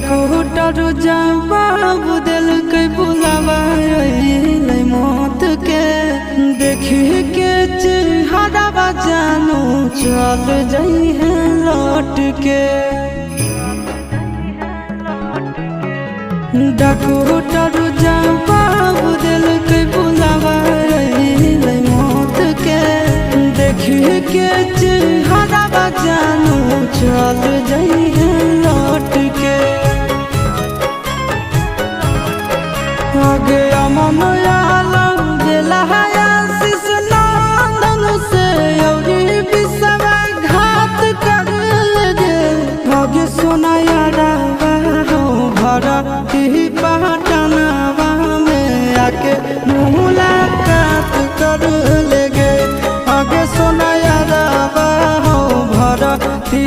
Doctor जवाब दिल के बुलावा मौत के देखी के चेहरा जानू चल जाई है लौट के। डॉक्टर जवाब दिल के बुलावा मौत के देखी के चेहरा जानू चल जाई है लौट के। आगे अमन आलम गेला आशीष नंदन से योगी विश्वासघात कर गे। आगे सोना यारा हो भरती पटनावा में आके मुलाकात कर लेगे। आगे सोना यारा हो भरती